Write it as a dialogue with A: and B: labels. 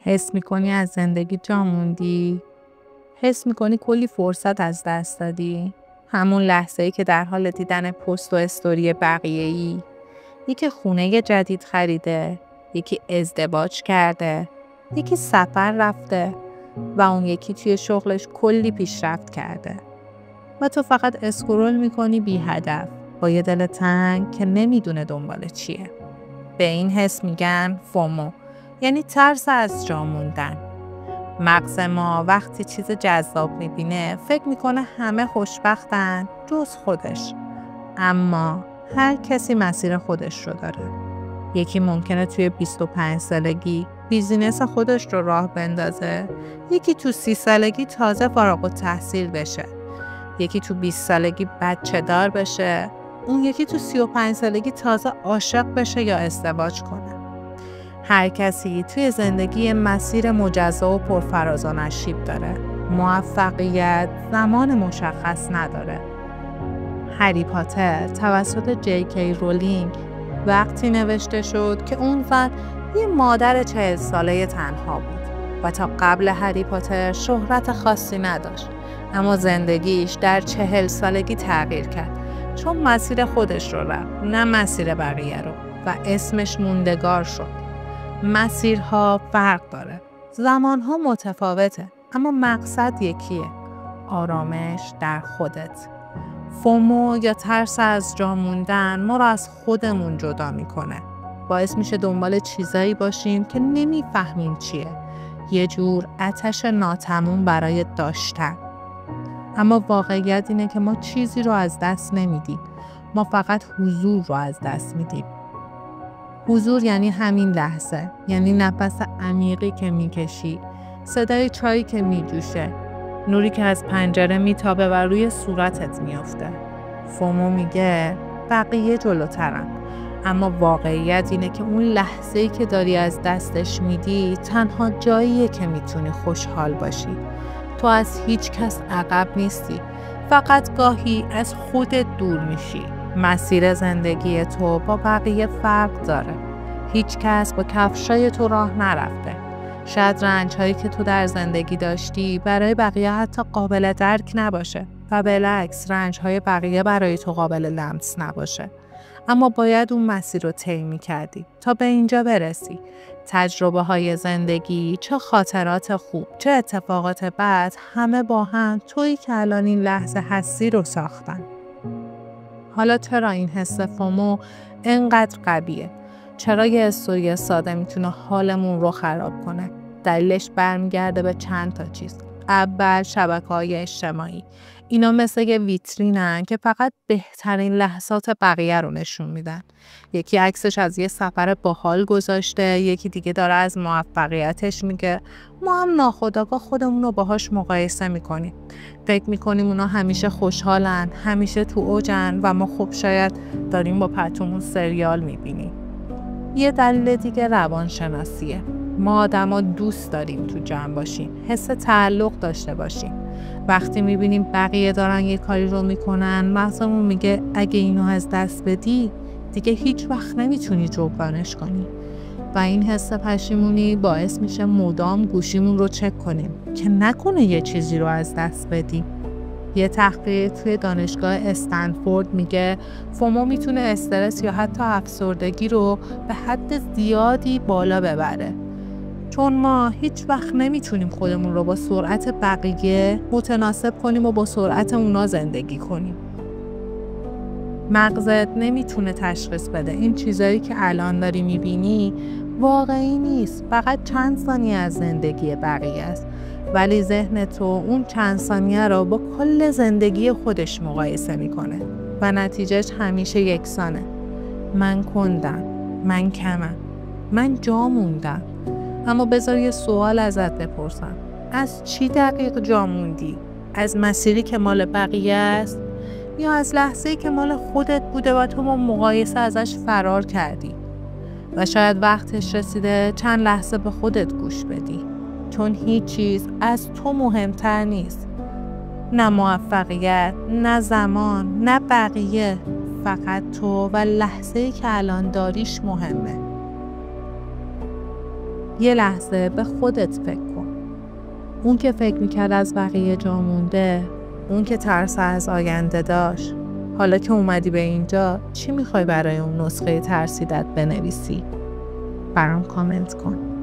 A: حس میکنی از زندگی جا موندی؟ حس میکنی کلی فرصت از دست دادی؟ همون لحظه‌ای که در حال دیدن پست و استوری بقیه‌ای، یکی خونه جدید خریده، یکی ازدواج کرده، یکی سفر رفته و اون یکی توی شغلش کلی پیشرفت کرده و تو فقط اسکرول میکنی بی هدف با یه دل تنگ که نمیدونه دنبال چیه. به این حس میگن فومو، یعنی ترس از جا موندن. مغز ما وقتی چیز جذاب میبینه فکر میکنه همه خوشبختن جز خودش. اما هر کسی مسیر خودش رو داره. یکی ممکنه توی 25 سالگی بیزینس خودش رو راه بندازه، یکی تو 30 سالگی تازه فارغ التحصیل بشه، یکی تو 20 سالگی بچه دار بشه، اون یکی تو 35 سالگی تازه عاشق بشه یا ازدواج کنه. هر کسی توی زندگی مسیر مجزا و پرفراز و نشیب داره. موفقیت زمان مشخص نداره. هری پاتر توسط جی.کی رولینگ وقتی نوشته شد که اون زن یه مادر 40 ساله تنها بود و تا قبل هری پاتر شهرت خاصی نداشت، اما زندگیش در 40 سالگی تغییر کرد چون مسیر خودش رو رفت، نه مسیر بقیه رو، و اسمش موندگار شد. مسیرها فرق داره، زمانها متفاوته، اما مقصد یکیه: آرامش در خودت. فومو یا ترس از جا موندن ما رو از خودمون جدا میکنه. باعث میشه دنبال چیزایی باشیم که نمیفهمیم چیه، یه جور آتش ناتموم برای داشتن. اما واقعیت اینه که ما چیزی رو از دست نمیدیم، ما فقط حضور رو از دست میدیم. حضور یعنی همین لحظه، یعنی نفس عمیقی که میکشی، صدای چایی که میجوشه، نوری که از پنجره میتابه و روی صورتت میافته. فومو میگه بقیه جلوترن، اما واقعیت اینه که اون لحظه‌ای که داری از دستش میدی تنها جاییه که میتونی خوشحال باشی. تو از هیچ کس عقب نیستی، فقط گاهی از خودت دور میشی. مسیر زندگی تو با بقیه فرق داره. هیچ کس با کفشای تو راه نرفته. شاید رنج‌هایی که تو در زندگی داشتی برای بقیه حتی قابل درک نباشه و بالعکس رنج‌های بقیه برای تو قابل لمس نباشه. اما باید اون مسیر رو طی می‌کردی تا به اینجا برسی. تجربه‌های زندگی، چه خاطرات خوب، چه اتفاقات بد، همه با هم تویی که الان این لحظه هستی رو ساختن. حالا چرا این حس فومو اینقدر قویه؟ چرا یه استوری ساده میتونه حالمون رو خراب کنه؟ دلیلش برمیگرده به چند تا چیز. اول، شبکه‌های اجتماعی. اینا مثل یه ویترینن که فقط بهترین لحظات بقیه رو نشون میدن. یکی عکسش از یه سفر باحال گذاشته، یکی دیگه داره از موفقیتش میگه. ما هم ناخودآگاه خودمون رو باهاش مقایسه میکنیم. فکر میکنیم اونا همیشه خوشحالن، همیشه تو اوجن و ما خب شاید داریم با پتومون سریال میبینیم. یه دلیل دیگه روانشناسیه. ما آدما دوست داریم تو جمع باشیم، حس تعلق داشته باشیم. وقتی میبینیم بقیه دارن یه کاری رو میکنن، مغزمون میگه اگه اینو از دست بدی دیگه هیچ وقت نمیتونی جبرانش کنی. و این حس پشیمونی باعث میشه مدام گوشیمون رو چک کنیم که نکنه یه چیزی رو از دست بدیم. یه تحقیق توی دانشگاه استنفورد میگه فومو میتونه استرس یا حتی افسردگی رو به حد زیادی بالا ببره. چون ما هیچ وقت نمیتونیم خودمون رو با سرعت بقیه متناسب کنیم و با سرعت اونا زندگی کنیم. مغزت نمیتونه تشخیص بده این چیزایی که الان داری میبینی واقعی نیست، فقط چند ثانیه از زندگی بقیه است. ولی ذهن تو اون چند ثانیه رو با کل زندگی خودش مقایسه میکنه و نتیجهش همیشه یکسانه. من کندم، من کمم، من جا موندم. اما بذار یه سوال ازت بپرسم. از چی دقیق جا موندی؟ از مسیری که مال بقیه است؟ یا از لحظه‌ای که مال خودت بوده و تو با مقایسه ازش فرار کردی؟ و شاید وقتش رسیده چند لحظه به خودت گوش بدی، چون هیچ چیز از تو مهمتر نیست. نه موفقیت، نه زمان، نه بقیه. فقط تو و لحظه‌ای که الان داریش مهمه. یه لحظه به خودت فکر کن. اون که فکر میکرد از بقیه جا مونده، اون که ترس از آینده داشت، حالا که اومدی به اینجا چی میخوای برای اون نسخه ترسیدت بنویسی؟ برام کامنت کن.